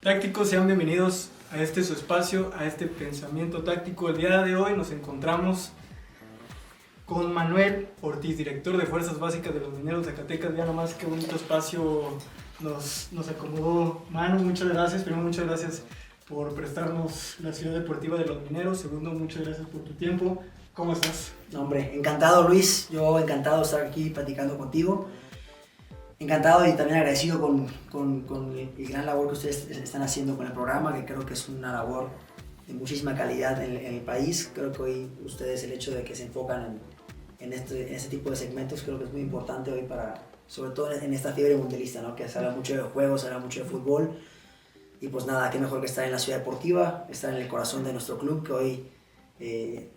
Tácticos, sean bienvenidos a este su espacio, a este pensamiento táctico. El día de hoy nos encontramos con Manuel Ortiz, director de Fuerzas Básicas de los Mineros de Zacatecas. Ya nomás qué bonito espacio nos acomodó Manu. Muchas gracias. Primero, muchas gracias por prestarnos la ciudad deportiva de los Mineros. Segundo, muchas gracias por tu tiempo. ¿Cómo estás? No, hombre, encantado Luis, yo encantado de estar aquí platicando contigo. Encantado y también agradecido con el gran labor que ustedes están haciendo con el programa, que creo que es una labor de muchísima calidad en el país. Creo que hoy ustedes, el hecho de que se enfocan en este tipo de segmentos, creo que es muy importante hoy sobre todo en esta fiebre mundialista, ¿no? Que se habla mucho de juegos, se habla mucho de fútbol. Y pues nada, qué mejor que estar en la ciudad deportiva, estar en el corazón de nuestro club, que hoy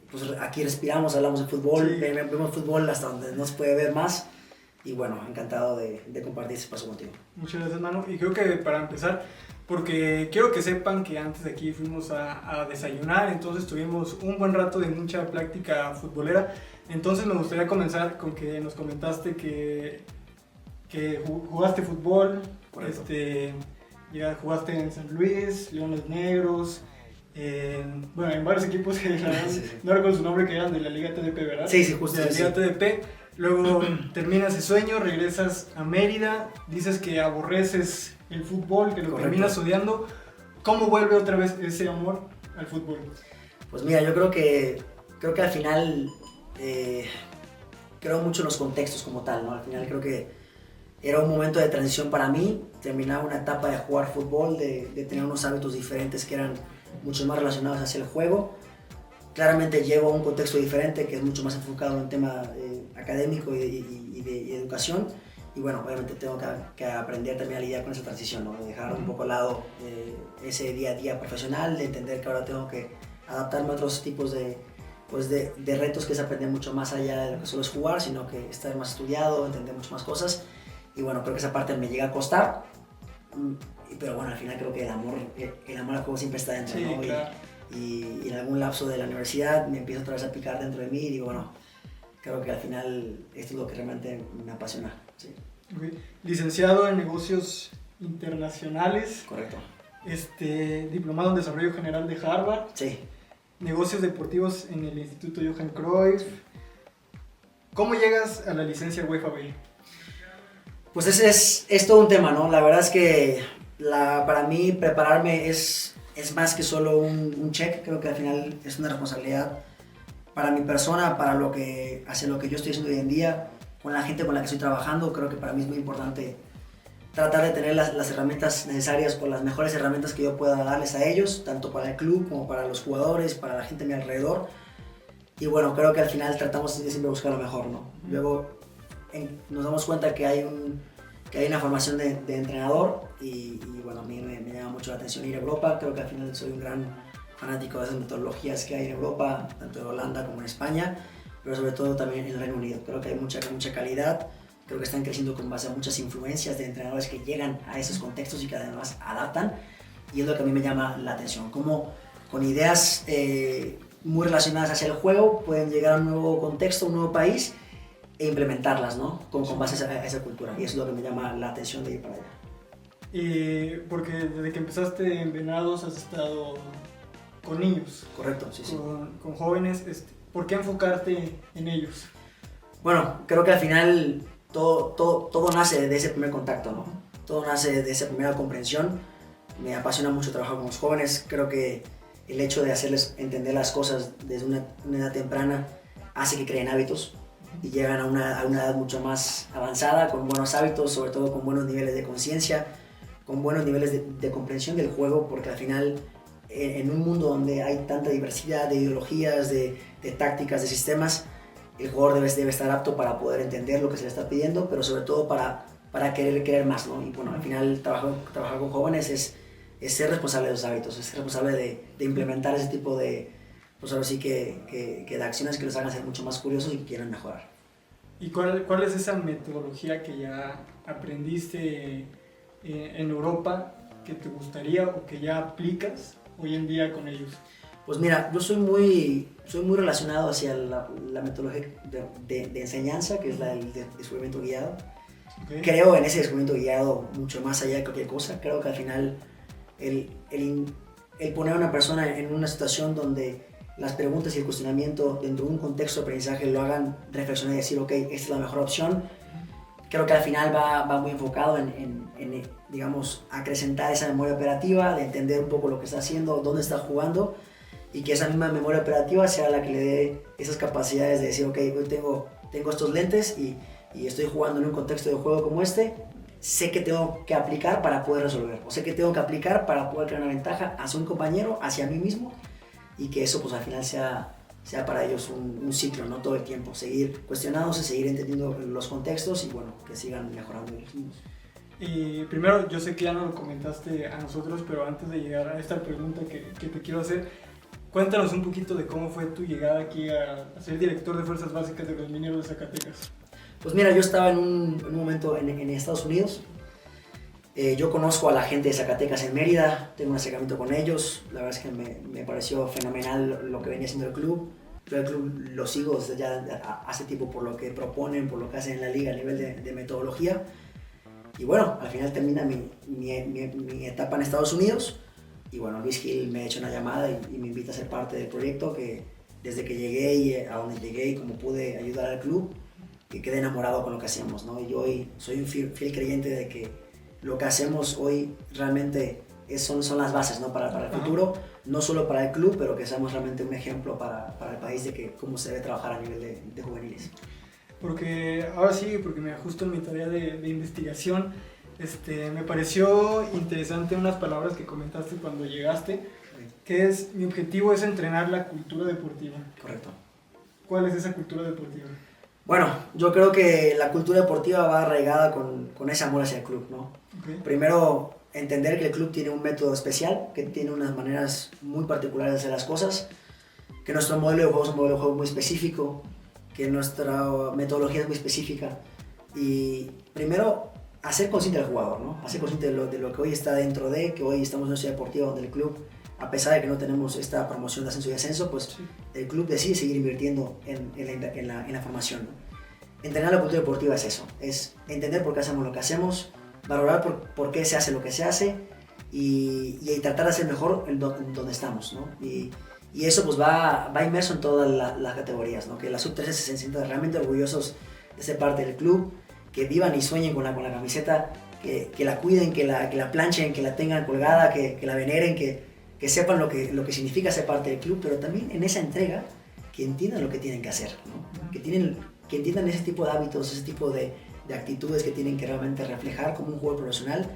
pues aquí respiramos, hablamos de fútbol, Sí. Vemos fútbol hasta donde no se puede ver más. Y bueno, encantado de compartir este espacio contigo. Muchas gracias, Manu. Y creo que para empezar, porque quiero que sepan que antes de aquí fuimos a desayunar, entonces tuvimos un buen rato de mucha práctica futbolera. Entonces me gustaría comenzar con que nos comentaste que jugaste fútbol, Correcto. ya jugaste en San Luis, Leones Negros, en varios equipos que la verdad, Sí, sí. no recuerdo su nombre, que eran de la Liga TDP, ¿verdad? Sí, sí, justo. De la Sí, Liga sí. TDP. Luego terminas ese sueño, regresas a Mérida, dices que aborreces el fútbol, que lo Correcto. terminas odiando. ¿Cómo vuelve otra vez ese amor al fútbol? Pues mira, yo creo que al final creo mucho en los contextos como tal, ¿no? Al final creo que era un momento de transición para mí, terminaba una etapa de jugar fútbol, de tener unos hábitos diferentes que eran mucho más relacionados hacia el juego. Claramente llevo a un contexto diferente que es mucho más enfocado en tema académico y de educación. Y bueno, obviamente tengo que aprender también a lidiar con esa transición, ¿no? De dejar un poco al lado ese día a día profesional, de entender que ahora tengo que adaptarme a otros tipos de retos, que es aprender mucho más allá de lo que solo es jugar, sino que estar más estudiado, entender mucho más cosas. Y bueno, creo que esa parte me llega a costar, pero bueno, al final creo que el amor al juego siempre está dentro, Sí, ¿no? claro. Y en algún lapso de la universidad me empiezo otra vez a picar dentro de mí y digo, bueno, creo que al final esto es lo que realmente me apasiona. Sí. Ok. Licenciado en negocios internacionales, Correcto. diplomado en desarrollo general de Harvard, Sí. negocios deportivos en el Instituto Johan Cruyff. ¿Cómo llegas a la licencia UEFA B? Pues ese es todo un tema, ¿no? La verdad es que para mí prepararme es más que solo un check. Creo que al final es una responsabilidad para mi persona, hacia lo que yo estoy haciendo hoy en día, con la gente con la que estoy trabajando. Creo que para mí es muy importante tratar de tener las herramientas necesarias o las mejores herramientas que yo pueda darles a ellos, tanto para el club como para los jugadores, para la gente a mi alrededor. Y bueno, creo que al final tratamos de siempre buscar lo mejor, ¿no? Luego nos damos cuenta que hay una formación de entrenador y bueno, a mí me llama mucho la atención ir a Europa. Creo que al final soy un gran fanático de esas metodologías que hay en Europa, tanto en Holanda como en España, pero sobre todo también en el Reino Unido. Creo que hay mucha calidad, creo que están creciendo con base a muchas influencias de entrenadores que llegan a esos contextos y que además adaptan, y es lo que a mí me llama la atención, cómo con ideas muy relacionadas hacia el juego pueden llegar a un nuevo contexto, un nuevo país, e implementarlas, ¿no? Con base a esa cultura, y eso es lo que me llama la atención de ir para allá. Porque desde que empezaste en Venados has estado con niños, Correcto, sí, sí. con jóvenes. ¿Por qué enfocarte en ellos? Bueno, creo que al final todo nace de ese primer contacto, ¿no? Todo nace de esa primera comprensión. Me apasiona mucho trabajar con los jóvenes. Creo que el hecho de hacerles entender las cosas desde una edad temprana hace que creen hábitos y llegan a una edad mucho más avanzada, con buenos hábitos, sobre todo con buenos niveles de conciencia, con buenos niveles de comprensión del juego, porque al final en un mundo donde hay tanta diversidad de ideologías, de tácticas, de sistemas, el jugador debe estar apto para poder entender lo que se le está pidiendo, pero sobre todo para querer más, ¿no? Y bueno, al final trabajar con jóvenes es ser responsable de los hábitos, es ser responsable de implementar ese tipo de, pues ahora sí que de acciones que los hagan ser mucho más curiosos y que quieran mejorar. ¿Y cuál es esa metodología que ya aprendiste en Europa que te gustaría o que ya aplicas hoy en día con ellos? Pues mira, yo soy muy relacionado hacia la metodología de enseñanza, que es la del descubrimiento guiado. Okay. Creo en ese descubrimiento guiado mucho más allá de cualquier cosa. Creo que al final el poner a una persona en una situación donde las preguntas y el cuestionamiento dentro de un contexto de aprendizaje lo hagan reflexionar y decir, ok, esta es la mejor opción. Creo que al final va muy enfocado en, digamos, acrecentar esa memoria operativa, de entender un poco lo que está haciendo, dónde está jugando, y que esa misma memoria operativa sea la que le dé esas capacidades de decir, ok, hoy tengo estos lentes y estoy jugando en un contexto de juego como este, sé que tengo que aplicar para poder resolver, o sé que tengo que aplicar para poder crear una ventaja hacia un compañero, hacia mí mismo, y que eso pues al final sea para ellos un ciclo, no todo el tiempo, seguir cuestionándose, seguir entendiendo los contextos y bueno, que sigan mejorando ellos mismos. Y primero, yo sé que ya no lo comentaste a nosotros, pero antes de llegar a esta pregunta que te quiero hacer, cuéntanos un poquito de cómo fue tu llegada aquí a ser director de Fuerzas Básicas de los Mineros de Zacatecas. Pues mira, yo estaba en un momento en Estados Unidos. Yo conozco a la gente de Zacatecas en Mérida, tengo un acercamiento con ellos. La verdad es que me pareció fenomenal lo que venía haciendo el club. Yo el club lo sigo desde ya hace tiempo por lo que proponen, por lo que hacen en la liga a nivel de metodología. Y bueno, al final termina mi etapa en Estados Unidos. Y bueno, Luis Gil me ha hecho una llamada y me invita a ser parte del proyecto, que desde que llegué y a donde llegué y cómo pude ayudar al club, que quedé enamorado con lo que hacemos, ¿no? Y yo hoy soy un fiel creyente de que lo que hacemos hoy realmente son las bases, ¿no? para el futuro, no solo para el club, pero que seamos realmente un ejemplo para el país de que cómo se debe trabajar a nivel de juveniles. Porque ahora sí, porque me ajusto en mi tarea de investigación, me pareció interesante unas palabras que comentaste cuando llegaste, que es, mi objetivo es entrenar la cultura deportiva. Correcto. ¿Cuál es esa cultura deportiva? Bueno, yo creo que la cultura deportiva va arraigada con ese amor hacia el club, ¿no? Okay. Primero, entender que el club tiene un método especial, que tiene unas maneras muy particulares de hacer las cosas, que nuestro modelo de juego es un modelo de juego muy específico, que nuestra metodología es muy específica. Y primero, hacer consciente al jugador, ¿no? Hacer consciente de lo que hoy está dentro de, que hoy estamos en una ciudad deportiva donde el club, a pesar de que no tenemos esta promoción de ascenso y descenso, pues sí, el club decide seguir invirtiendo en la formación, ¿no? Entrenar la cultura deportiva es eso, es entender por qué hacemos lo que hacemos, valorar por qué se hace lo que se hace y tratar de hacer mejor donde estamos, ¿no? Y eso pues va inmerso en todas las categorías, ¿no? Que la sub-13 se sientan realmente orgullosos de ser parte del club, que vivan y sueñen con la camiseta, que la cuiden, que la planchen, que la tengan colgada, que la veneren, que sepan lo que significa ser parte del club, pero también en esa entrega que entiendan lo que tienen que hacer, ¿no? Que entiendan ese tipo de hábitos, ese tipo de actitudes que tienen que realmente reflejar como un jugador profesional,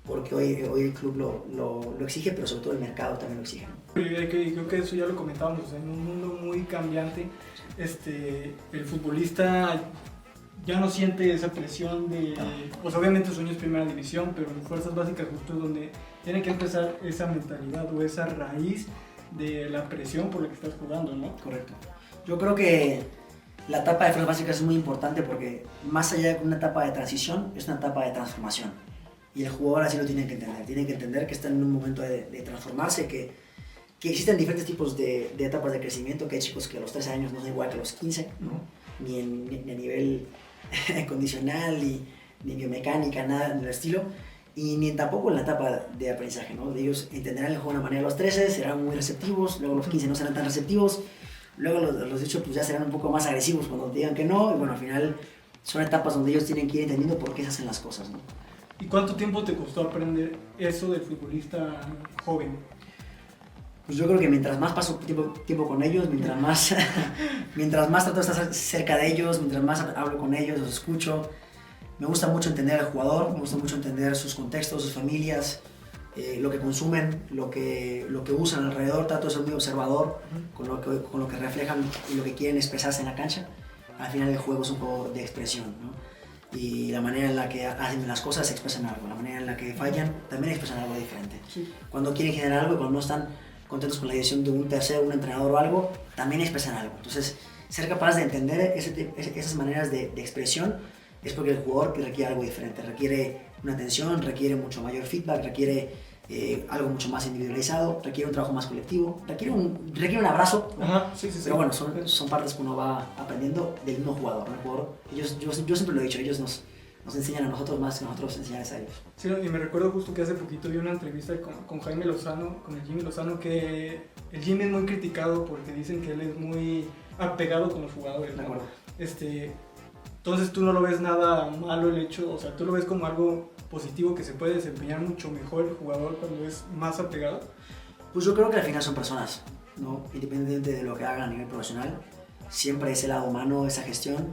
porque hoy el club lo exige, pero sobre todo el mercado también lo exige, ¿no? Creo que eso ya lo comentábamos, en un mundo muy cambiante, el futbolista ya no siente esa presión de, pues obviamente sueño es primera división, pero en Fuerzas Básicas justo es donde tiene que empezar esa mentalidad o esa raíz de la presión por la que estás jugando, ¿no? Correcto. Yo creo que la etapa de Fuerzas Básicas es muy importante porque más allá de una etapa de transición, es una etapa de transformación. Y el jugador así lo tiene que entender que está en un momento de transformarse, que existen diferentes tipos de etapas de crecimiento, que hay chicos que a los 13 años no son igual que a los 15, ¿no? Ni a nivel condicional, ni biomecánica, nada del estilo, y ni tampoco en la etapa de aprendizaje, ¿no? Ellos entenderán el juego de una manera a los 13, serán muy receptivos, luego los 15 no serán tan receptivos, luego los 18 pues ya serán un poco más agresivos cuando te digan que no, y bueno, al final son etapas donde ellos tienen que ir entendiendo por qué se hacen las cosas, ¿no? ¿Y cuánto tiempo te costó aprender eso del futbolista joven? Pues yo creo que mientras más paso tiempo con ellos, mientras más trato de estar cerca de ellos, mientras más hablo con ellos, los escucho, me gusta mucho entender al jugador, me gusta mucho entender sus contextos, sus familias, lo que consumen, lo que usan alrededor, trato de ser muy observador con lo que reflejan y lo que quieren expresarse en la cancha. Al final el juego es un juego de expresión, ¿no? Y la manera en la que hacen las cosas expresan algo, la manera en la que fallan también expresan algo diferente. Sí. Cuando quieren generar algo y cuando no están contentos con la decisión de un tercero, un entrenador o algo, también expresan algo. Entonces, ser capaz de entender esas maneras de expresión es porque el jugador requiere algo diferente, requiere una atención, requiere mucho mayor feedback, requiere algo mucho más individualizado, requiere un trabajo más colectivo, requiere un abrazo, ¿no? Ajá, sí. Pero bueno, son partes que uno va aprendiendo del mismo jugador, ¿no? El jugador, yo siempre lo he dicho, ellos nos enseñan a nosotros más que nosotros enseñarles a ellos. Sí, y me recuerdo justo que hace poquito vi una entrevista con Jaime Lozano, con el Jimmy Lozano, que el Jimmy es muy criticado porque dicen que él es muy apegado con los jugadores, ¿no? De acuerdo. Entonces tú no lo ves nada malo el hecho, o sea, tú lo ves como algo positivo, que se puede desempeñar mucho mejor el jugador cuando es más apegado. Pues yo creo que al final son personas, ¿no? Independientemente de lo que hagan a nivel profesional, siempre ese lado humano, esa gestión.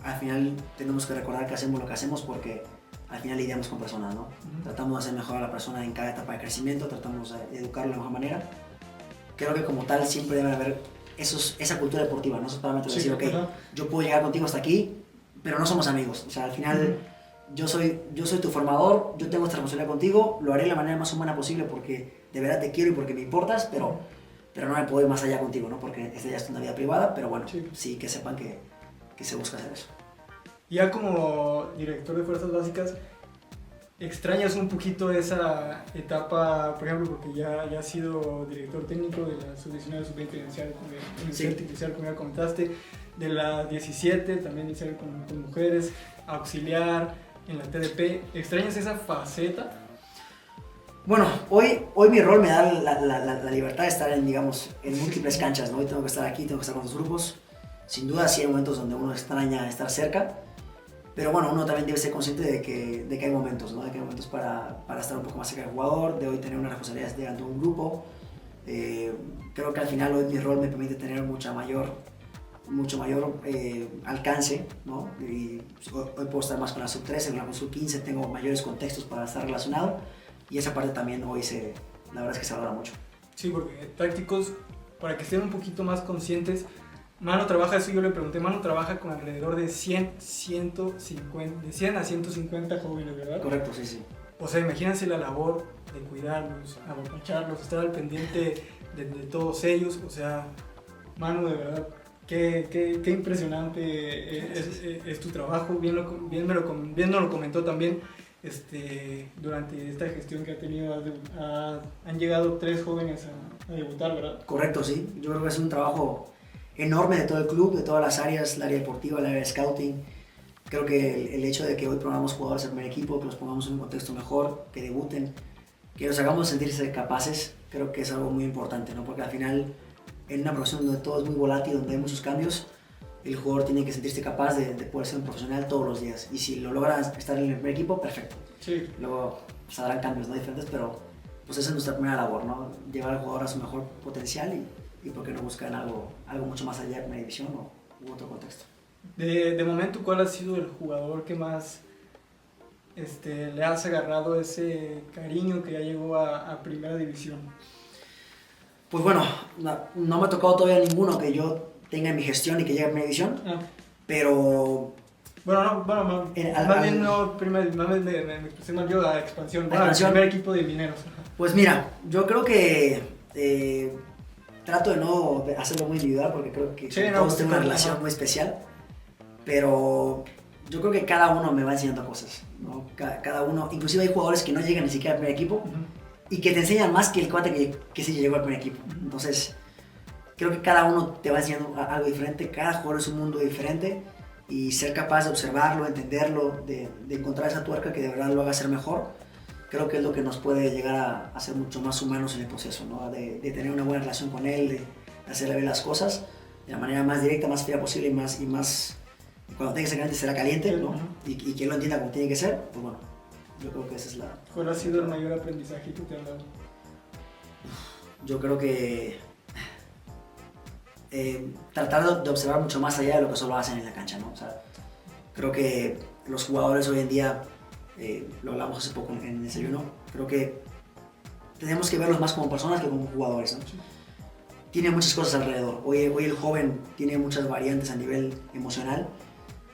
Al final tenemos que recordar que hacemos lo que hacemos porque al final lidiamos con personas, ¿no? Tratamos de hacer mejor a la persona en cada etapa de crecimiento, tratamos de educarlo de la mejor manera. Creo que como tal siempre debe haber esa cultura deportiva, ¿no? Esos parámetros de decir, ok, yo puedo llegar contigo hasta aquí, pero no somos amigos. O sea, al final yo soy tu formador, yo tengo esta responsabilidad contigo, lo haré de la manera más humana posible porque de verdad te quiero y porque me importas, pero no me puedo ir más allá contigo, ¿no? Porque esta ya es una vida privada, pero bueno, sí que sepan que se busca hacer eso. Ya como director de Fuerzas Básicas, ¿extrañas un poquito esa etapa, por ejemplo, porque ya has sido director técnico de la sub-19, sub-20 inicial, como ya comentaste, de la 17, también inicial con mujeres, auxiliar en la TDP? ¿Extrañas esa faceta? Bueno, hoy mi rol me da la libertad de estar en múltiples canchas, ¿no? Hoy tengo que estar aquí, tengo que estar con los grupos. Sin duda sí hay momentos donde uno extraña estar cerca, pero bueno, uno también debe ser consciente de que hay momentos, ¿no? De que hay momentos para estar un poco más cerca del jugador, de hoy tener una responsabilidad de un grupo. Creo que al final hoy mi rol me permite tener mucho mayor alcance, ¿no? Y hoy puedo estar más con la sub-13, con la sub-15, tengo mayores contextos para estar relacionado y esa parte también hoy la verdad es que se valora mucho. Sí, porque tácticos, para que estén un poquito más conscientes, Mano trabaja, eso yo le pregunté, Mano trabaja con alrededor de 100 a 150 jóvenes, ¿verdad? Correcto, sí. O sea, imagínense la labor de cuidarlos, apapacharlos, estar al pendiente de todos ellos. O sea, Mano, de verdad, qué impresionante es tu trabajo. Bien lo comentó también durante esta gestión que ha tenido. Han llegado 3 jóvenes a debutar, ¿verdad? Correcto, sí. Yo creo que es un trabajo enorme de todo el club, de todas las áreas, el área deportiva, el área de scouting. Creo que el hecho de que hoy probamos jugadores al primer equipo, que los pongamos en un contexto mejor, que debuten, que los hagamos sentirse capaces, creo que es algo muy importante, ¿no? Porque al final, en una profesión donde todo es muy volátil, donde hay muchos cambios, el jugador tiene que sentirse capaz de poder ser un profesional todos los días. Y si lo logra estar en el primer equipo, perfecto. Sí. Luego pues, habrán cambios, ¿no? Diferentes, pero pues esa es nuestra primera labor, ¿no? Llevar al jugador a su mejor potencial y por qué no buscar algo mucho más allá de primera división u otro contexto. De momento, ¿cuál ha sido el jugador que más le has agarrado ese cariño que ya llegó a primera división? Pues bueno, no me ha tocado todavía ninguno que yo tenga en mi gestión y que llegue a primera división, pero... Más bien no, me expresé mal yo a expansión, el primer equipo de Mineros. Pues mira, yo creo que trato de no hacerlo muy individual porque creo que todos tienen una relación muy especial, pero yo creo que cada uno me va enseñando cosas, ¿no? Cada uno, inclusive hay jugadores que no llegan ni siquiera al primer equipo y que te enseñan más que el cuate que sí llegó al primer equipo. Entonces, creo que cada uno te va enseñando algo diferente, cada jugador es un mundo diferente y ser capaz de observarlo, entenderlo, de encontrar esa tuerca que de verdad lo haga ser mejor, creo que es lo que nos puede llegar a ser mucho más humanos en el proceso, ¿no? De tener una buena relación con él, de hacerle ver las cosas de la manera más directa, más fría posible y más cuando tenga ese caliente será caliente, ¿no? Y que él lo entienda como tiene que ser, pues bueno, yo creo que esa es la... ¿Cuál ha sido el mayor aprendizaje que te han dado? Yo creo que tratar de observar mucho más allá de lo que solo hacen en la cancha, ¿no? O sea, creo que los jugadores hoy en día, lo hablamos hace poco en el desayuno, creo que tenemos que verlos más como personas que como jugadores, ¿no? Tiene muchas cosas alrededor. Hoy el joven tiene muchas variantes a nivel emocional,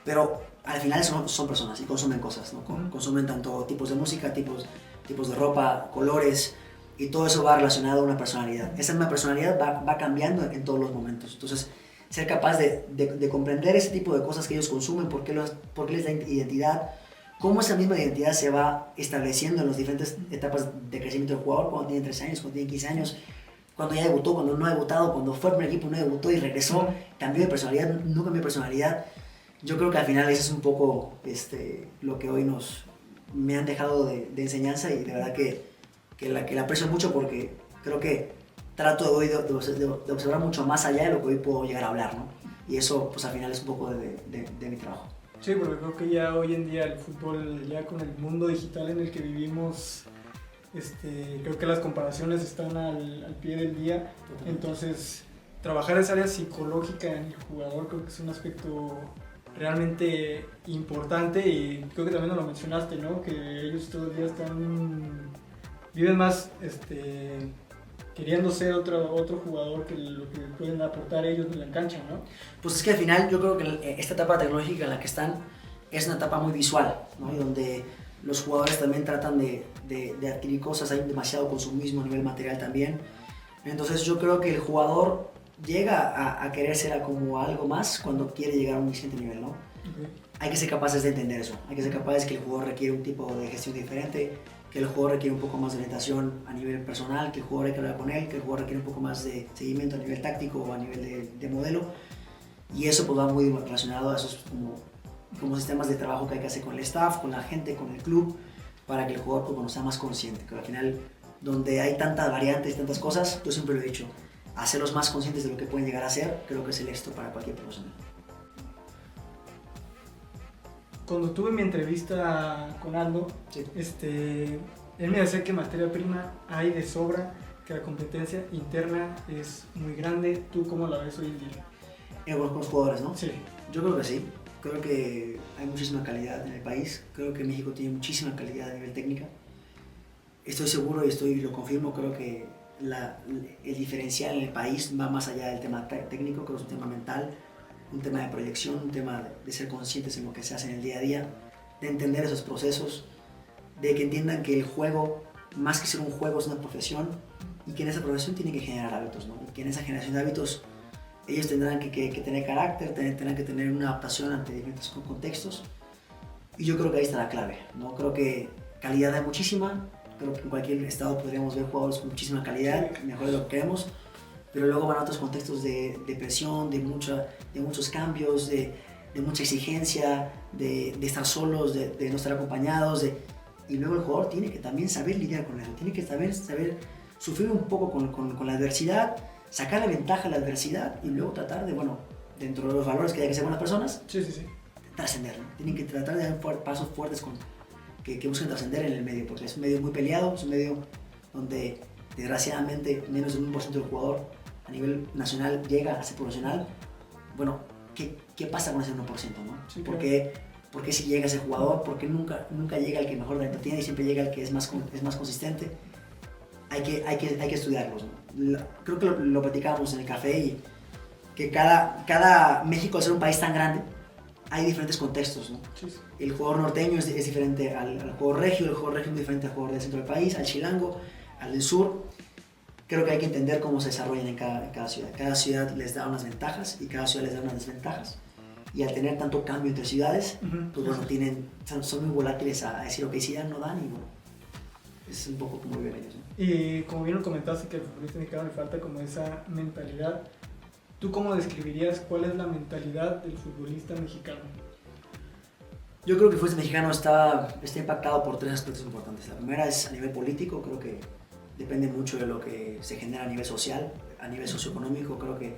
pero al final son personas y consumen cosas, ¿no? Consumen tanto tipos de música, tipos de ropa, colores, y todo eso va relacionado a una personalidad. Esa misma personalidad va cambiando en todos los momentos. Entonces, ser capaz de comprender ese tipo de cosas que ellos consumen, por qué les da identidad, cómo esa misma identidad se va estableciendo en las diferentes etapas de crecimiento del jugador, cuando tiene 13 años, cuando tiene 15 años, cuando ya debutó, cuando no ha debutado, cuando fue al primer equipo no debutó y regresó, cambió de personalidad, no cambió de personalidad. yo creo que al final eso es un poco lo que hoy me han dejado de enseñanza, y de verdad que la aprecio mucho, porque creo que trato hoy de observar mucho más allá de lo que hoy puedo llegar a hablar, ¿no? Y eso, pues al final es un poco de mi trabajo. Sí, porque creo que ya hoy en día el fútbol, ya con el mundo digital en el que vivimos, creo que las comparaciones están al pie del día. Totalmente. Entonces, trabajar esa área psicológica en el jugador creo que es un aspecto realmente importante, y creo que también nos lo mencionaste, ¿no? Que ellos todo el día viven más queriendo ser otro jugador que lo que pueden aportar ellos en la cancha, ¿no? Pues es que al final yo creo que esta etapa tecnológica en la que están es una etapa muy visual, ¿no? Y donde los jugadores también tratan de adquirir cosas, hay demasiado consumismo a nivel material también. Entonces yo creo que el jugador llega a querer ser como algo más cuando quiere llegar a un siguiente nivel, ¿no? Okay. Hay que ser capaces de entender eso, hay que ser capaces que el jugador requiere un tipo de gestión diferente, que el jugador requiere un poco más de orientación a nivel personal, que el jugador hay que hablar con él, que el jugador requiere un poco más de seguimiento a nivel táctico o a nivel de modelo, y eso pues va muy relacionado a esos como sistemas de trabajo que hay que hacer con el staff, con la gente, con el club, para que el jugador pues, sea más consciente, que al final donde hay tantas variantes, tantas cosas, yo siempre lo he dicho, hacerlos más conscientes de lo que pueden llegar a ser, creo que es el éxito para cualquier profesional. Cuando tuve mi entrevista con Aldo, Sí. Él me decía que materia prima hay de sobra, que la competencia interna es muy grande. ¿Tú cómo la ves hoy en día? Con los jugadores, ¿no? Sí. Yo creo que sí. Creo que hay muchísima calidad en el país. Creo que México tiene muchísima calidad a nivel técnica. Estoy seguro y lo confirmo, creo que el diferencial en el país va más allá del tema técnico, creo que es un tema mental, un tema de proyección, un tema de ser conscientes en lo que se hace en el día a día, de entender esos procesos, de que entiendan que el juego, más que ser un juego, es una profesión, y que en esa profesión tienen que generar hábitos, ¿no? Y que en esa generación de hábitos ellos tendrán que tener carácter, tendrán que tener una adaptación ante diferentes contextos, y yo creo que ahí está la clave, ¿no? Creo que calidad hay muchísima, creo que en cualquier estado podríamos ver jugadores con muchísima calidad, mejor de lo que queremos, pero luego van a otros contextos de presión, de muchos cambios, de mucha exigencia, de estar solos, de no estar acompañados, y luego el jugador tiene que también saber lidiar con eso, tiene que saber sufrir un poco con la adversidad, sacar la ventaja a la adversidad, y luego tratar de, bueno, dentro de los valores que hay que ser buenas personas, Sí. trascender, ¿no? Tienen que tratar de dar pasos fuertes que busquen trascender en el medio, porque es un medio muy peleado, es un medio donde desgraciadamente menos del 1% del jugador a nivel nacional llega a ser profesional. Bueno, ¿qué pasa con ese 1%, no? Sí, ¿Por claro. qué si llega ese jugador? ¿Por qué nunca llega el que mejor talento tiene y siempre llega el que es más consistente? Hay que estudiarlos, ¿no? Creo que lo platicábamos en el café, y que cada México, al ser un país tan grande, hay diferentes contextos, ¿no? Sí. El jugador norteño es diferente al jugador regio, el jugador regio es diferente al jugador del centro del país, al chilango, al del sur. Creo que hay que entender cómo se desarrollan en cada ciudad. Cada ciudad les da unas ventajas y cada ciudad les da unas desventajas. Y al tener tanto cambio entre ciudades, pues bueno, son muy volátiles a decir, ok, si dan, no dan, y bueno, es un poco como viven ellos, ¿no? Y como bien lo comentaste, que al futbolista mexicano le falta como esa mentalidad. ¿Tú cómo describirías cuál es la mentalidad del futbolista mexicano? Yo creo que el fútbol mexicano está impactado por tres aspectos importantes. La primera es a nivel político, creo que depende mucho de lo que se genera a nivel social, a nivel socioeconómico. Creo que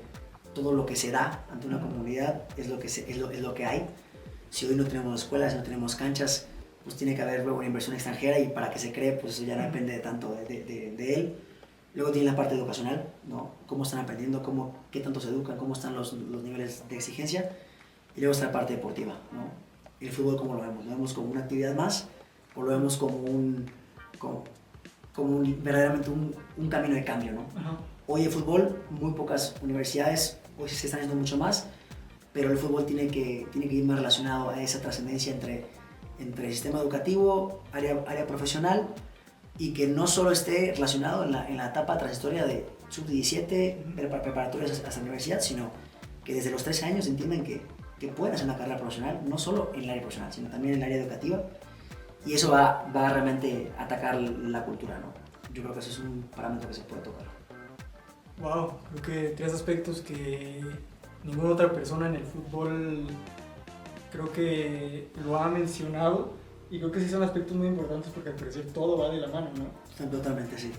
todo lo que se da ante una comunidad es lo que hay. Si hoy no tenemos escuelas, si no tenemos canchas, pues tiene que haber luego una inversión extranjera, y para que se cree, pues eso ya no depende tanto de él. Luego tiene la parte educacional, ¿no? Cómo están aprendiendo, qué tanto se educan, cómo están los niveles de exigencia. Y luego está la parte deportiva, ¿no? El fútbol, ¿cómo lo vemos? ¿Lo vemos como una actividad más, o lo vemos como verdaderamente un camino de cambio, ¿no? Ajá. Hoy el fútbol, muy pocas universidades hoy se están yendo mucho más, pero el fútbol tiene que ir más relacionado a esa trascendencia entre el sistema educativo, área profesional, y que no solo esté relacionado en la etapa transitoria de sub-17, preparatorias hasta la universidad, sino que desde los 13 años entiendan que pueden hacer una carrera profesional, no solo en el área profesional, sino también en el área educativa, y eso va realmente a atacar la cultura, ¿no? Yo creo que eso es un parámetro que se puede tocar. Wow, creo que tres aspectos que ninguna otra persona en el fútbol creo que lo ha mencionado y creo que sí son aspectos muy importantes porque al parecer todo va de la mano, ¿no? Totalmente, sí.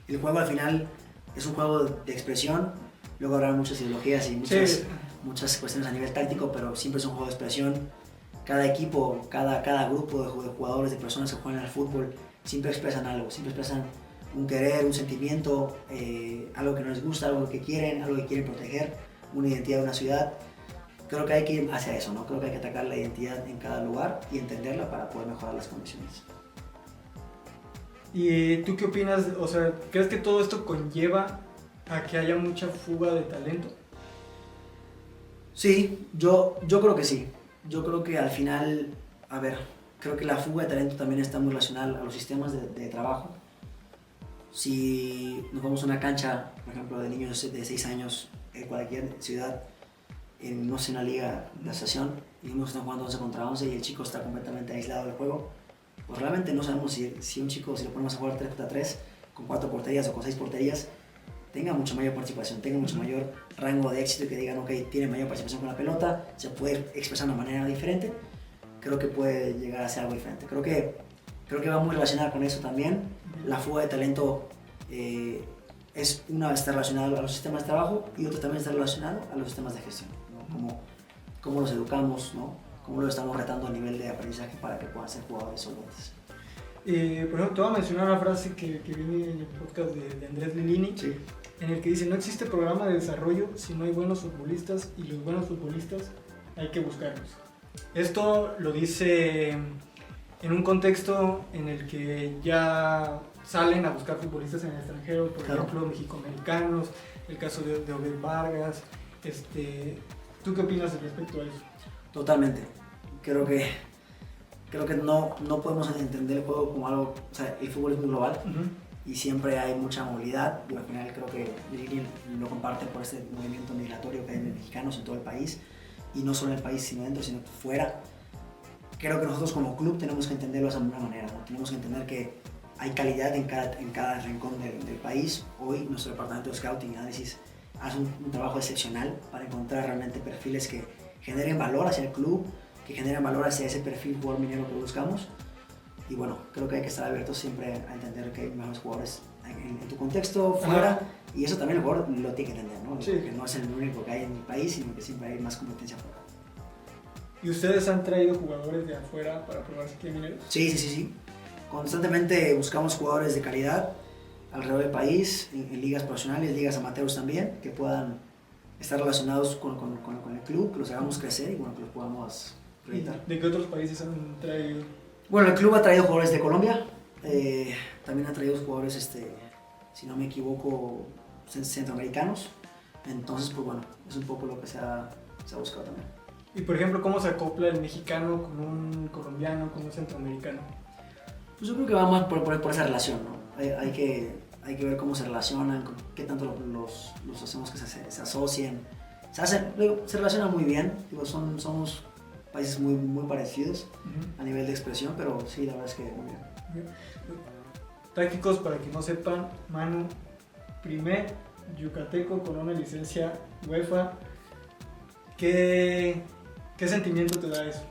El juego al final es un juego de expresión, luego habrá muchas ideologías y muchas cuestiones a nivel táctico, pero siempre es un juego de expresión. Cada equipo, cada grupo de jugadores, de personas que juegan al fútbol, siempre expresan algo, siempre expresan un querer, un sentimiento, algo que no les gusta, algo que quieren proteger, una identidad de una ciudad. Creo que hay que ir hacia eso, ¿no? Creo que hay que atacar la identidad en cada lugar y entenderla para poder mejorar las condiciones. ¿Y tú qué opinas? O sea, ¿crees que todo esto conlleva a que haya mucha fuga de talento? Sí, yo creo que sí. Yo creo que al final, a ver, creo que la fuga de talento también está muy relacionada a los sistemas de trabajo. Si nos vamos a una cancha, por ejemplo, de niños de 6 años en cualquier ciudad, en, no sé, una liga de asociación, y vemos que están jugando 11 contra 11 y el chico está completamente aislado del juego, pues realmente no sabemos si un chico, si lo ponemos a jugar 3 contra 3, con 4 porterías o con 6 porterías, tenga mucha mayor participación, tenga mucho mayor rango de éxito, que digan, ok, tiene mayor participación con la pelota, se puede expresar de una manera diferente, creo que puede llegar a ser algo diferente. Creo que va muy relacionada con eso también. La fuga de talento está relacionada a los sistemas de trabajo y otra también está relacionada a los sistemas de gestión, ¿no? Cómo los educamos, ¿no? Cómo los estamos retando a nivel de aprendizaje para que puedan ser jugadores solventes. Por ejemplo, te voy a mencionar una frase que viene en el podcast de Andrés Lilini, sí, en el que dice: no existe programa de desarrollo si no hay buenos futbolistas, y los buenos futbolistas hay que buscarlos. Esto lo dice en un contexto en el que ya salen a buscar futbolistas en el extranjero, por ejemplo, mexicoamericanos, el caso de Obed Vargas. ¿Tú qué opinas respecto a eso? Totalmente. Creo que no podemos entender el juego como algo, o sea, el fútbol es muy global y siempre hay mucha movilidad. Yo al final creo que Lili lo comparte por este movimiento migratorio que hay de mexicanos en todo el país, y no solo en el país, sino dentro, sino fuera. Creo que nosotros como club tenemos que entenderlo de esa manera, ¿no? Tenemos que entender que hay calidad en cada rincón del país. Hoy nuestro departamento de Scouting y Análisis hace un trabajo excepcional para encontrar realmente perfiles que generen valor hacia el club, que generen valor hacia ese perfil jugador minero que buscamos. Y bueno, creo que hay que estar abiertos siempre a entender que hay mejores jugadores en tu contexto, fuera, y eso también el jugador lo tiene que entender, ¿no? Sí. Que no es el único que hay en el país, sino que siempre hay más competencia fuera. ¿Y ustedes han traído jugadores de afuera para probarse aquí en Mineros? Sí. Constantemente buscamos jugadores de calidad alrededor del país, en ligas profesionales, ligas amateurs también, que puedan estar relacionados con el club, que los hagamos crecer y bueno, que los podamos proyectar. ¿De qué otros países han traído? Bueno, el club ha traído jugadores de Colombia, también ha traído jugadores, si no me equivoco, centroamericanos. Entonces, pues bueno, es un poco lo que se ha buscado también. Y por ejemplo, ¿cómo se acopla el mexicano con un colombiano, con un centroamericano? Pues yo creo que va más por esa relación, ¿no? Hay que ver cómo se relacionan, qué tanto los hacemos que se asocien. Se relacionan muy bien, somos países muy parecidos a nivel de expresión, pero sí, la verdad es que muy bien. Tácticos, para que no sepan, Manu, primer yucateco con una licencia UEFA. ¿Qué sentimiento te da eso?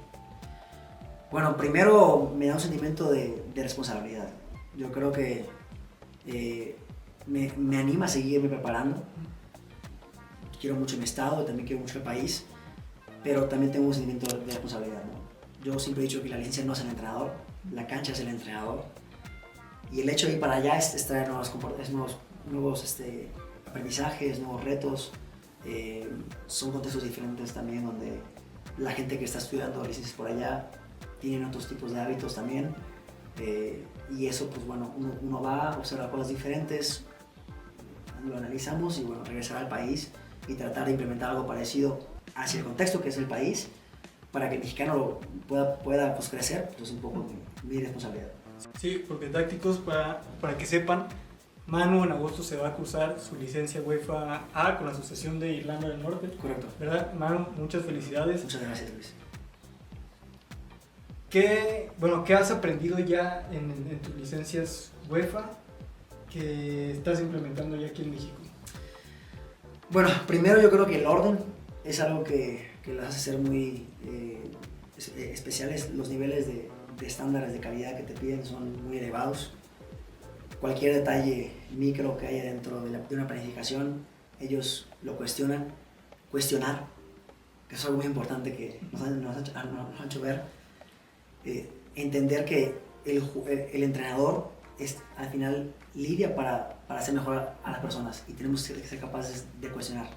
Bueno, primero me da un sentimiento de responsabilidad. Yo creo que me anima a seguirme preparando. Quiero mucho mi estado, también quiero mucho el país, pero también tengo un sentimiento de responsabilidad, ¿no? Yo siempre he dicho que la licencia no es el entrenador, la cancha es el entrenador, y el hecho de ir para allá es traer nuevos aprendizajes, nuevos retos. Son contextos diferentes también, donde la gente que está estudiando licencias por allá tienen otros tipos de hábitos también, y eso, pues bueno, uno va a observar cosas diferentes, lo analizamos y bueno, regresar al país y tratar de implementar algo parecido hacia el contexto que es el país, para que el mexicano pueda pues, crecer. Pues es un poco mi responsabilidad. Sí, porque tácticos, para que sepan, Manu en agosto se va a cursar su licencia UEFA A con la Asociación de Irlanda del Norte. Correcto. ¿Verdad, Manu? Muchas felicidades. Muchas gracias, Luis. ¿Qué has aprendido ya en tus licencias UEFA que estás implementando ya aquí en México? Bueno, primero yo creo que el orden es algo que las hace ser muy especiales, los niveles de estándares de calidad que te piden son muy elevados. Cualquier detalle micro que haya dentro de una planificación, ellos lo cuestionan. Cuestionar, que es algo muy importante que nos han hecho ver. Entender que el entrenador al final lidia para hacer mejor a las personas, y tenemos que ser capaces de cuestionar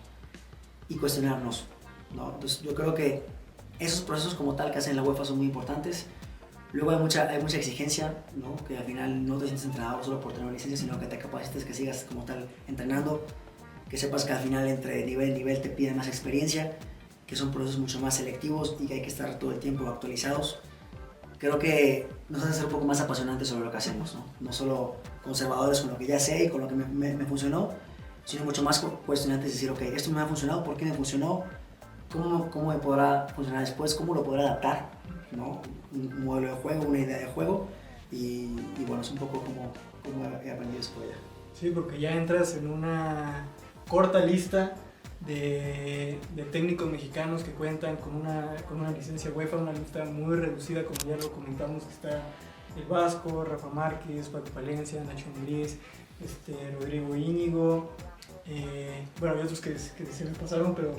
y cuestionarnos, ¿no? Entonces yo creo que esos procesos como tal que hacen la UEFA son muy importantes. Luego hay mucha exigencia, ¿no? Que al final no te sientes entrenador solo por tener una licencia, sino que te capacites, que sigas como tal entrenando, que sepas que al final entre nivel y nivel te piden más experiencia, que son procesos mucho más selectivos y que hay que estar todo el tiempo actualizados. Creo que nos hace ser un poco más apasionantes sobre lo que hacemos, ¿no? No solo conservadores con lo que ya sé y con lo que me funcionó, sino mucho más cuestionantes, decir, ok, esto me ha funcionado, ¿por qué me funcionó? ¿Cómo me podrá funcionar después? ¿Cómo lo podrá adaptar? ¿No? Un modelo de juego, una idea de juego, y bueno, es un poco como he aprendido después ya. Sí, porque ya entras en una corta lista de técnicos mexicanos que cuentan con una licencia UEFA, una lista muy reducida, como ya lo comentamos, que está el Vasco, Rafa Márquez, Paco Palencia, Nacho Ambriz, Rodrigo Íñigo, bueno, hay otros que se me pasaron, pero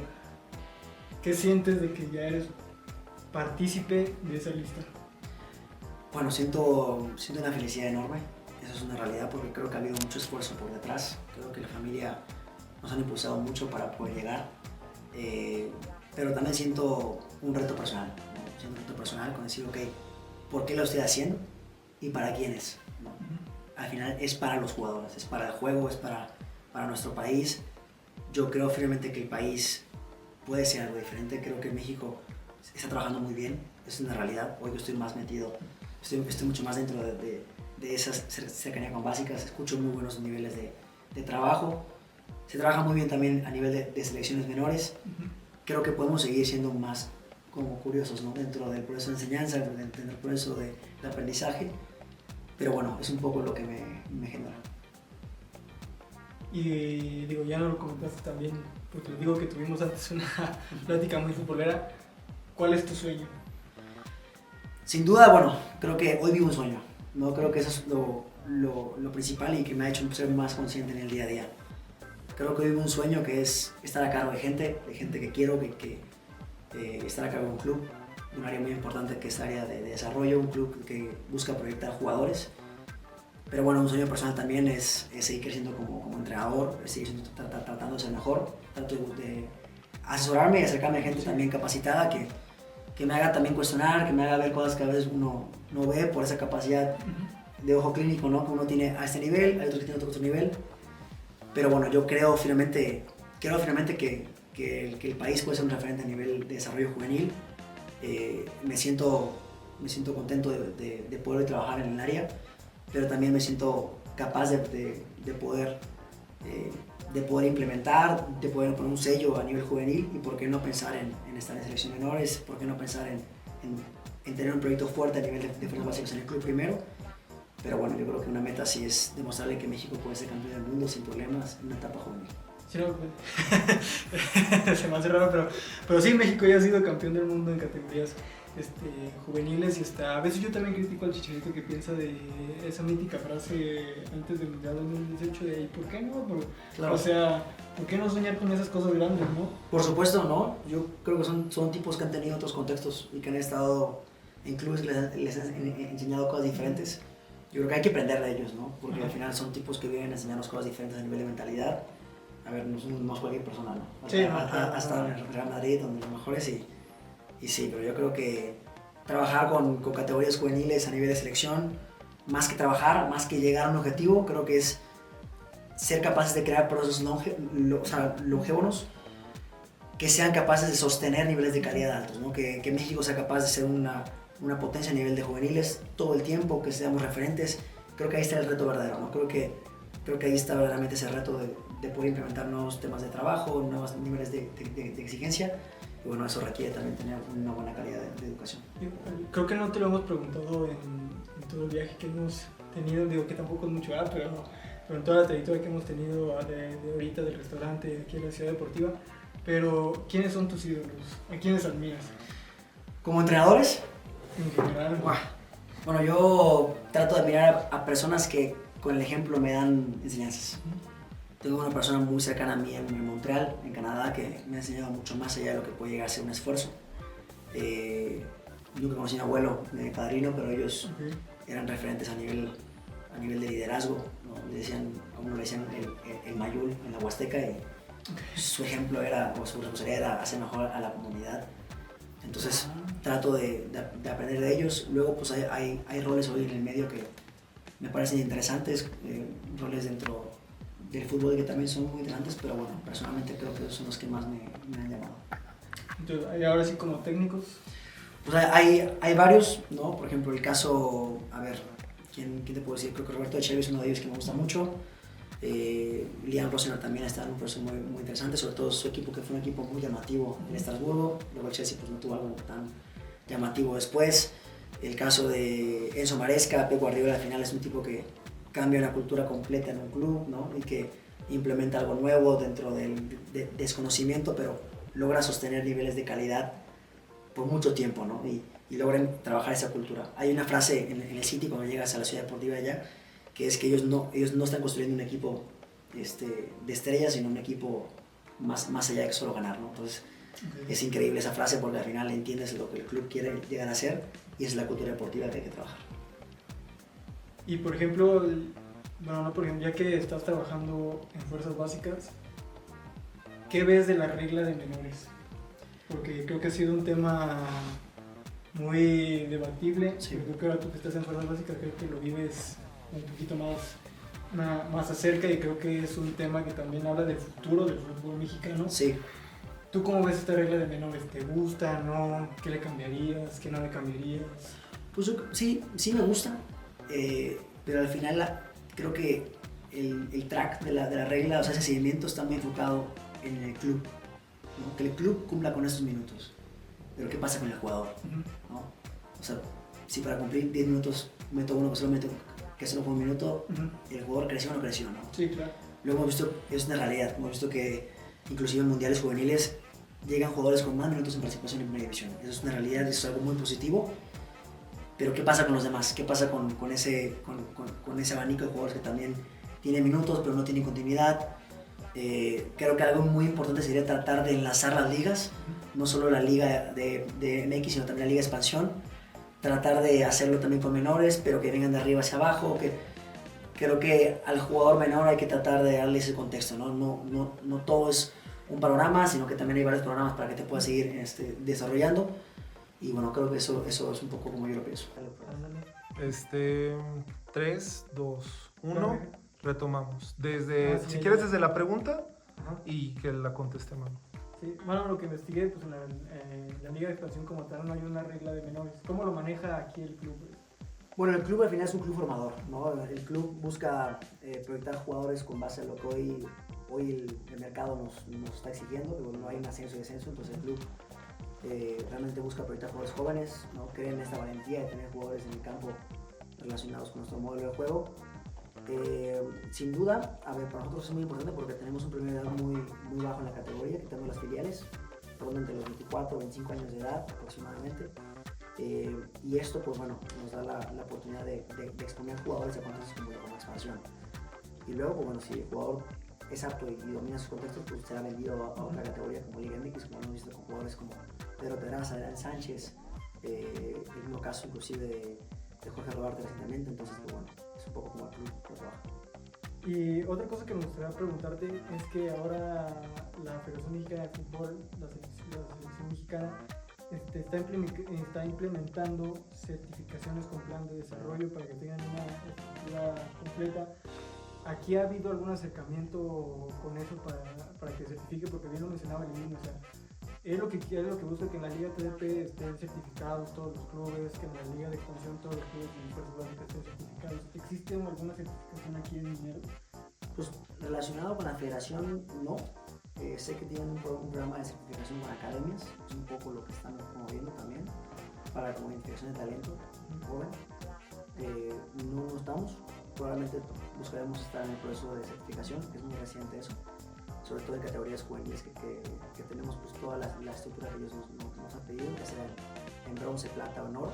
¿qué sientes de que ya eres partícipe de esa lista? Bueno, siento una felicidad enorme, eso es una realidad, porque creo que ha habido mucho esfuerzo por detrás, creo que la familia nos han impulsado mucho para poder llegar, pero también siento un reto personal, ¿no? Siento un reto personal con decir, ok, ¿por qué lo estoy haciendo y para quiénes? ¿No? Al final es para los jugadores, es para el juego, es para nuestro país. Yo creo firmemente que el país puede ser algo diferente, creo que México está trabajando muy bien, es una realidad. Hoy yo estoy más metido, estoy mucho más dentro de esa cercanía con básicas, escucho muy buenos niveles de trabajo. Se trabaja muy bien también a nivel de selecciones menores. Creo que podemos seguir siendo más como curiosos, ¿no? Dentro del proceso de enseñanza, dentro del proceso de aprendizaje. Pero bueno, es un poco lo que me genera. Y digo, ya no lo comentaste también, porque digo que tuvimos antes una plática muy futbolera. ¿Cuál es tu sueño? Sin duda, bueno, creo que hoy vivo un sueño, ¿no? Creo que eso es lo principal y que me ha hecho ser más consciente en el día a día. Creo que vivo un sueño que es estar a cargo de gente que quiero, que estar a cargo de un club, de un área muy importante que es el área de desarrollo, un club que busca proyectar jugadores. Pero bueno, un sueño personal también es seguir creciendo como entrenador, seguir tratando de ser mejor, trato de asesorarme y acercarme a gente también capacitada que me haga también cuestionar, que me haga ver cosas que a veces uno no ve por esa capacidad de ojo clínico, ¿no? Que uno tiene a este nivel, hay otros que tienen otro nivel. Pero bueno, yo creo firmemente que el país puede ser un referente a nivel de desarrollo juvenil. Me siento contento de poder trabajar en el área, pero también me siento capaz de poder implementar, de poder poner un sello a nivel juvenil, y por qué no pensar en estar en selección menores, por qué no pensar en tener un proyecto fuerte a nivel de fuerzas básicas en el club primero. Pero bueno, yo creo que una meta sí es demostrarle que México puede ser campeón del mundo sin problemas en una etapa juvenil. Sí, no, se me hace raro, pero sí, México ya ha sido campeón del mundo en categorías juveniles, y a veces yo también critico al Chicharito, que piensa de esa mítica frase antes del Mundial 2018 de ¿por qué no? Claro. O sea, ¿por qué no soñar con esas cosas grandes, no? Por supuesto, ¿no? Yo creo que son tipos que han tenido otros contextos y que han estado en clubes que les han enseñado cosas diferentes. Yo creo que hay que aprender de ellos, ¿no? Porque al final son tipos que vienen a enseñarnos cosas diferentes a nivel de mentalidad. A ver, no somos cualquier persona, ¿no? Sí, hasta en el Real Madrid, donde los mejores, y sí, pero yo creo que trabajar con categorías juveniles a nivel de selección, más que trabajar, más que llegar a un objetivo, creo que es ser capaces de crear procesos longévonos que sean capaces de sostener niveles de calidad altos, ¿no? Que México sea capaz de ser una potencia a nivel de juveniles todo el tiempo, que seamos referentes. Creo que ahí está el reto verdadero, ¿no? Creo que ahí está verdaderamente ese reto de poder implementar nuevos temas de trabajo, nuevos niveles de exigencia, y bueno, eso requiere también tener una buena calidad de educación. Creo que no te lo hemos preguntado en todo el viaje que hemos tenido, digo que tampoco es mucho, pero en toda la trayectoria que hemos tenido de ahorita del restaurante aquí en la Ciudad Deportiva. Pero ¿quiénes son tus ídolos? ¿A quiénes admiras? Como entrenadores, En general, bueno, yo trato de mirar a personas que con el ejemplo me dan enseñanzas. Tengo una persona muy cercana a mí en Montreal, en Canadá, que me ha enseñado mucho más allá de lo que puede llegar a ser un esfuerzo. Nunca conocí a mi abuelo ni a mi padrino, pero ellos eran referentes a nivel de liderazgo, ¿no? A uno le decían el Mayul en la Huasteca, y su ejemplo era, o su responsabilidad era hacer mejor a la comunidad. Entonces trato de aprender de ellos. Luego pues hay roles hoy en el medio que me parecen interesantes, roles dentro del fútbol que también son muy interesantes, pero bueno, personalmente creo que esos son los que más me han llamado. Entonces, ahora sí como técnicos. Pues hay varios, ¿no? Por ejemplo, el caso, a ver, ¿quién te puedo decir? Creo que Roberto Echeve es uno de ellos que me gusta mucho. Liam Rosenberg también está en un proceso muy, muy interesante, sobre todo su equipo, que fue un equipo muy llamativo en Estrasburgo. Luego el Chelsea pues no tuvo algo tan llamativo después. El caso de Enzo Maresca, Pep Guardiola al final es un tipo que cambia una cultura completa en un club, ¿no? Y que implementa algo nuevo dentro del desconocimiento, pero logra sostener niveles de calidad por mucho tiempo, ¿no? Y logran trabajar esa cultura. Hay una frase en el City cuando llegas a la ciudad deportiva allá, que es que ellos no están construyendo un equipo de estrellas, sino un equipo más allá de que solo ganar, ¿no? Entonces es increíble esa frase, porque al final entiendes lo que el club quiere llegar a ser, y es la cultura deportiva que hay que trabajar. Y por ejemplo, ya que estás trabajando en fuerzas básicas, ¿qué ves de la regla de menores? Porque creo que ha sido un tema muy debatible. Sí. Creo que ahora tú que estás en fuerzas básicas, creo que lo vives un poquito más acerca, y creo que es un tema que también habla del futuro del fútbol mexicano. Sí. ¿Tú cómo ves esta regla de menores? ¿Te gusta, no? ¿Qué le cambiarías? ¿Qué no le cambiarías? Pues sí me gusta, pero al final creo que el track de la regla, o sea, ese seguimiento está muy enfocado en el club, ¿no? Que el club cumpla con esos minutos, pero ¿qué pasa con el jugador? ¿No? O sea, si para cumplir 10 minutos meto uno que solo fue un minuto, el jugador creció o no creció, ¿no? Sí, claro. Luego hemos visto, es una realidad, hemos visto que inclusive en mundiales juveniles llegan jugadores con más minutos en participación en primera división. Eso es una realidad, eso es algo muy positivo. Pero ¿qué pasa con los demás? ¿Qué pasa con ese abanico de jugadores que también tienen minutos pero no tienen continuidad? Creo que algo muy importante sería tratar de enlazar las ligas, no solo la liga de MX, sino también la liga de expansión. Tratar de hacerlo también con menores, pero que vengan de arriba hacia abajo. Creo que al jugador menor hay que tratar de darle ese contexto, ¿no? No todo es un panorama, sino que también hay varios programas para que te puedas seguir desarrollando. Y bueno, creo que eso es un poco como yo lo pienso. 3, 2, 1, retomamos. Sí, si quieres desde la pregunta y que la conteste Manu. Sí, bueno, lo que investigué, pues en la Liga de Expansión como tal no hay una regla de menores. ¿Cómo lo maneja aquí el club? Bueno, el club al final es un club formador, ¿no? El club busca proyectar jugadores con base a lo que hoy el mercado nos está exigiendo. No hay un ascenso y descenso, entonces el club realmente busca proyectar jugadores jóvenes, ¿no? Creen esta valentía de tener jugadores en el campo relacionados con nuestro modelo de juego. Sin duda, a ver, para nosotros es muy importante porque tenemos un promedio de edad muy bajo en la categoría, quitando las filiales, ronda entre los 24 o 25 años de edad aproximadamente. Y esto, pues bueno, nos da la oportunidad de exponer jugadores a contextos como expansión. Y luego, pues bueno, si el jugador es apto y domina sus contextos, pues será vendido a otra categoría como Liga MX, como hemos visto con jugadores como Pedro Pedraza, Adrián Sánchez, el mismo caso inclusive de Jorge Rodarte recientemente. Entonces, pues bueno, es un poco como el club que trabaja. Y otra cosa que me gustaría preguntarte es que ahora la Federación Mexicana de Fútbol, la selección mexicana, está implementando certificaciones con plan de desarrollo para que tengan una estructura completa. ¿Aquí ha habido algún acercamiento con eso para que certifique? Porque bien lo mencionaba el mismo, o sea, es lo que busca, que en la Liga TDP estén certificados todos los clubes, que en la Liga de Expansión todos los clubes y fuerzas básicas estén certificados. ¿Existe alguna certificación aquí en Mineros? Pues relacionado con la federación, no. Sé que tienen un programa de certificación con academias, es un poco lo que están promoviendo también, para como identificación de talento joven. No estamos, probablemente buscaremos estar en el proceso de certificación, que es muy reciente eso, sobre todo en categorías juveniles que tenemos pues toda la estructura que ellos nos han pedido, que sea en bronce, plata o en oro.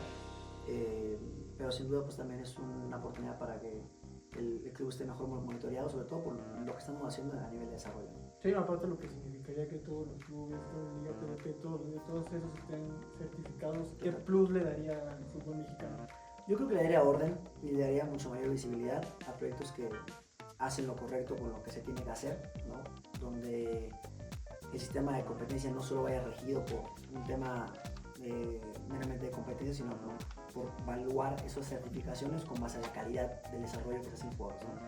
Pero sin duda pues también es una oportunidad para que el club esté mejor monitoreado, sobre todo por lo que estamos haciendo a nivel de desarrollo. Sí, aparte lo que significaría que todos los clubes, toda la Liga TDP, todos esos estén certificados, ¿qué plus le daría al fútbol mexicano? Yo creo que le daría orden y le daría mucho mayor visibilidad a proyectos que hacen lo correcto con lo que se tiene que hacer, ¿no? Donde el sistema de competencia no solo vaya regido por un tema meramente de competencia, sino por evaluar esas certificaciones con base a la calidad del desarrollo que se hacen jugadores, ¿no?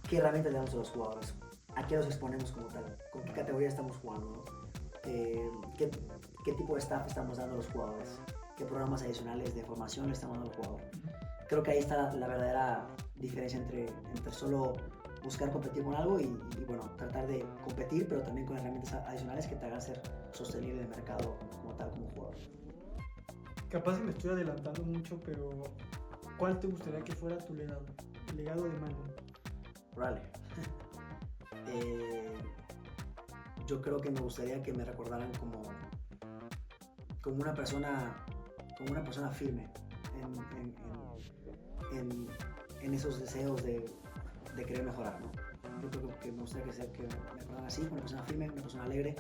¿Qué herramientas le damos a los jugadores? ¿A qué los exponemos como tal? ¿Con qué categoría estamos jugando? ¿No? ¿Qué tipo de staff estamos dando a los jugadores? ¿Qué programas adicionales de formación le estamos dando al jugador? Creo que ahí está la verdadera diferencia entre solo buscar competir con algo y bueno, tratar de competir, pero también con herramientas adicionales que te hagan ser sostenible en el mercado como tal, como jugador. Capaz si me estoy adelantando mucho, pero ¿cuál te gustaría que fuera tu legado? El legado de Manu. Vale. Yo creo que me gustaría que me recordaran como una persona firme en esos deseos de querer mejorar, ¿no? Yo creo que me gustaría que me recordaran así, una persona firme, una persona alegre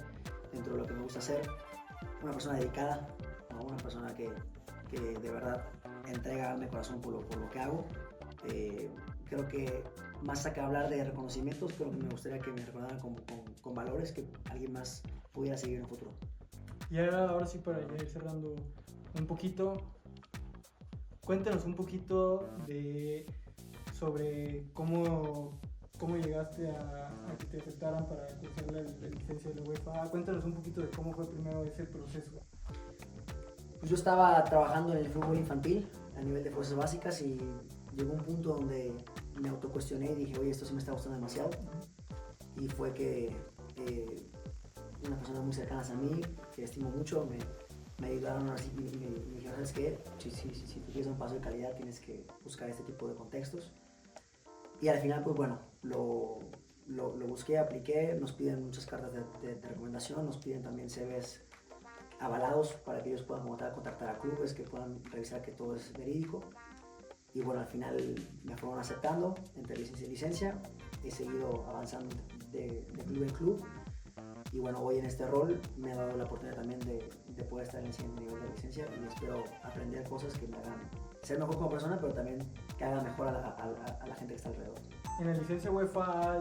dentro de lo que me gusta hacer, una persona dedicada, ¿no? Una persona que de verdad entrega mi corazón por lo que hago. Creo que más que hablar de reconocimientos, creo que me gustaría que me recordaran con valores que alguien más pudiera seguir en el futuro. Y ahora sí, para ir cerrando un poquito, cuéntanos un poquito sobre cómo llegaste a que te aceptaran para cursar la licencia de la UEFA. Cuéntanos un poquito de cómo fue primero ese proceso. Pues yo estaba trabajando en el fútbol infantil a nivel de fuerzas básicas y llegó un punto donde me autocuestioné y dije, oye, esto sí me está gustando demasiado. Y fue que unas personas muy cercanas a mí, que estimo mucho, me ayudaron así y me dijeron, ¿sabes qué? Si tú quieres un paso de calidad tienes que buscar este tipo de contextos. Y al final, pues bueno, lo busqué, apliqué, nos piden muchas cartas de recomendación, nos piden también CVs avalados para que ellos puedan contactar a clubes, que puedan revisar que todo es verídico. Y bueno, al final me fueron aceptando entre licencia y licencia, he seguido avanzando de club en club. Y bueno, hoy en este rol me ha dado la oportunidad también de poder estar en el siguiente nivel de licencia y espero aprender cosas que me hagan ser mejor como persona, pero también que haga mejor a la gente que está alrededor. En la licencia UEFA,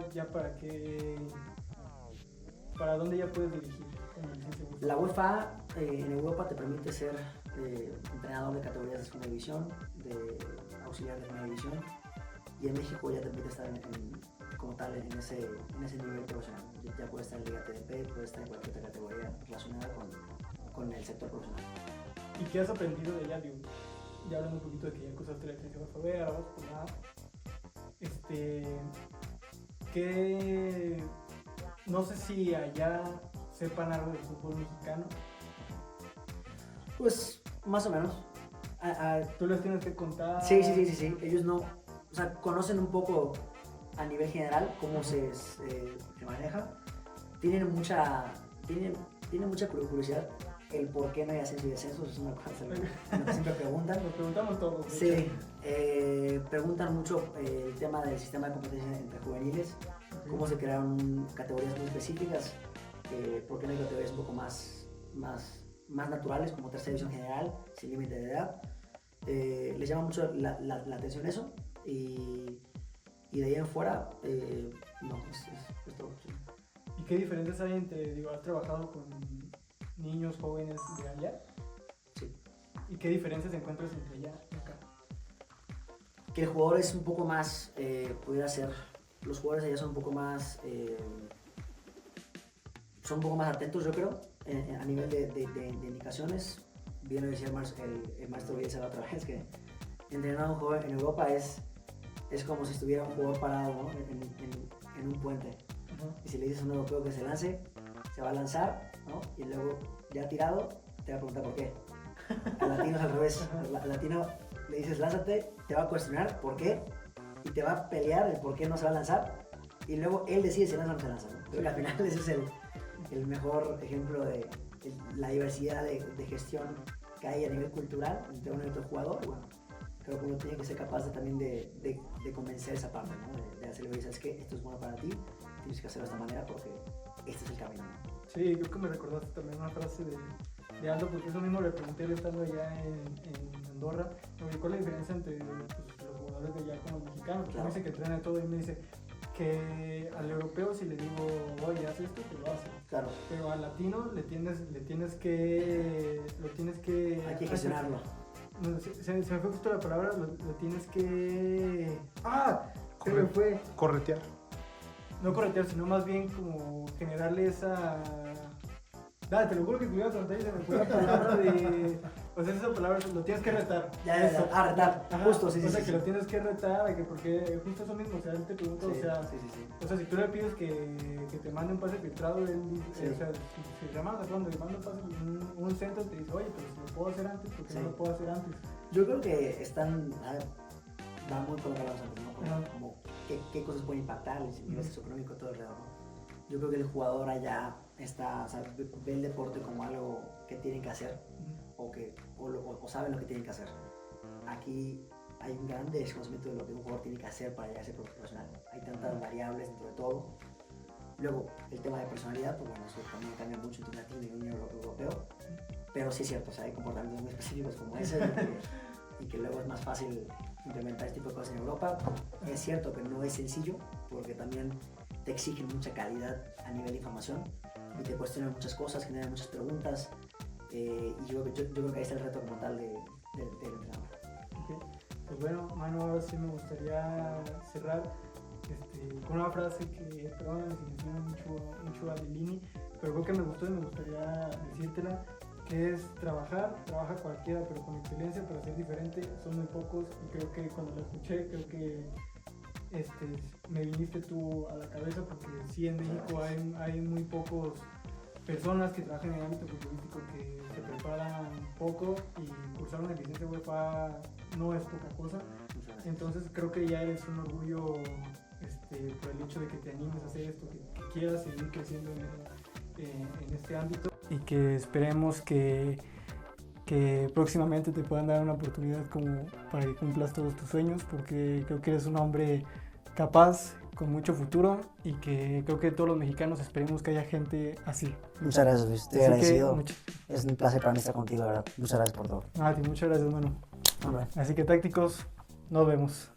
¿para dónde ya puedes dirigir en la licencia UEFA? La UEFA en Europa te permite ser entrenador de categorías de segunda división, de auxiliar de primera división, y en México ya te permite estar como tal en ese nivel profesional. Ya puedes estar en Liga TDP, puedes estar en cualquier otra categoría relacionada con el sector profesional. ¿Y qué has aprendido de ella? Ya hablando un poquito de que ya cursaste la licencia UEFA B, ahora vas por la A. No sé si allá sepan algo del fútbol mexicano. Pues más o menos. Tú les tienes que contar. Sí. Ellos no, o sea, conocen un poco a nivel general cómo se maneja. Tienen mucha curiosidad el por qué no hay ascenso y descenso, es una cosa que siempre preguntan. Nos preguntamos todos. Sí, preguntan mucho el tema del sistema de competencia entre juveniles, cómo se crearon categorías muy específicas, por qué no hay categorías un poco más naturales como tercera división general, sin límite de edad. Les llama mucho la atención eso y de ahí en fuera, no, es todo. Sí. ¿Y qué diferencias hay entre, has trabajado con niños, jóvenes de allá? Sí. ¿Y qué diferencias encuentras entre allá y acá? Que el jugador es un poco más, pudiera ser, los jugadores allá son un poco más atentos, yo creo, a nivel de indicaciones. Bien lo decía el maestro Bielsa la otra vez, que entrenar a un jugador en Europa es como si estuviera un jugador parado, ¿no? en un puente. Y si le dices a un europeo que se lance, se va a lanzar, ¿no? Y luego ya tirado te va a preguntar por qué. Al latino es al revés. Al latino le dices lánzate, te va a cuestionar por qué y te va a pelear el por qué no se va a lanzar y luego él decide si lanza o no se lanza, ¿no? Creo que al final ese es el mejor ejemplo de la diversidad de gestión que hay a nivel cultural entre uno y otro jugador. Bueno, creo que uno tiene que ser capaz también de convencer esa parte, ¿no? De hacerle ver, ¿sabes qué? Esto es bueno para ti, tienes que hacerlo de esta manera porque este es el camino, ¿no? Sí, creo que me recordaste también una frase de Aldo, porque eso mismo le pregunté él estando allá en Andorra. Oye, ¿cuál es la diferencia entre pues, los jugadores de allá con los mexicanos? Porque Claro. me dice que entrena de todo y me dice que al europeo si le digo, oye, haz esto, pues lo hace. Claro, Pero al latino lo tienes que hay que gestionarlo. No, se me fue justo la palabra, lo tienes que... ¡Ah! Se me fue. Corretear. No corretear, sino más bien como generarle esa... Dale, te lo juro que te iba a contar y se me fue la palabra de... O sea, esa palabra lo tienes que retar. Eso. Retar, Ajá, justo, sí, sí. O sea, sí, que sí. lo tienes que retar, de que porque justo eso mismo, o sea, él te pregunta, Sí, o sea... sí, sí, sí. O sea, si tú le pides que te mande un pase filtrado, él dice, Sí. o sea, si llamas a cuando le manda un pase, un centro, te dice, oye, pero si lo puedo hacer antes, ¿por qué no Sí. lo puedo hacer antes? Yo creo que están, va muy con lo que hablamos antes, ¿no? Ajá. Como qué cosas pueden impactar, el nivel socioeconómico, todo alrededor, ¿no? Yo creo que el jugador allá está, o sea, ve el deporte como algo que tienen que hacer o saben lo que tienen que hacer. Aquí hay un gran desconocimiento de lo que un jugador tiene que hacer para llegar a ser profesional. Hay tantas variables dentro de todo. Luego, el tema de personalidad, pues bueno, eso también cambia mucho entre un latino y un europeo. Pero sí es cierto, o sea, hay comportamientos muy específicos como ese y que luego es más fácil implementar este tipo de cosas en Europa. Es cierto que no es sencillo porque también te exigen mucha calidad a nivel de información y te cuestionan muchas cosas, generan muchas preguntas y yo creo que ahí está el reto como tal del entrenador. Okay. Pues bueno, Manu, ahora sí me gustaría cerrar con una frase que, perdón, si menciono mucho a Lilini, pero creo que me gustó y me gustaría decírtela, que es trabaja cualquiera, pero con excelencia para ser diferente, son muy pocos, y creo que cuando la escuché, creo que me viniste tú a la cabeza, porque sí, en México hay muy pocos personas que trabajan en el ámbito futbolístico que se preparan poco, y cursar una licencia UEFA no es poca cosa. Entonces creo que ya eres un orgullo por el hecho de que te animes a hacer esto, que quieras seguir creciendo en este ámbito, y que esperemos que próximamente te puedan dar una oportunidad como para que cumplas todos tus sueños, porque creo que eres un hombre capaz, con mucho futuro, y que creo que todos los mexicanos esperemos que haya gente así. Muchas gracias, Luis. Estoy Así que, agradecido. Es un placer para mí estar contigo, la verdad. Muchas gracias por todo. Muchas gracias, hermano. Hombre. Así que, tácticos, nos vemos.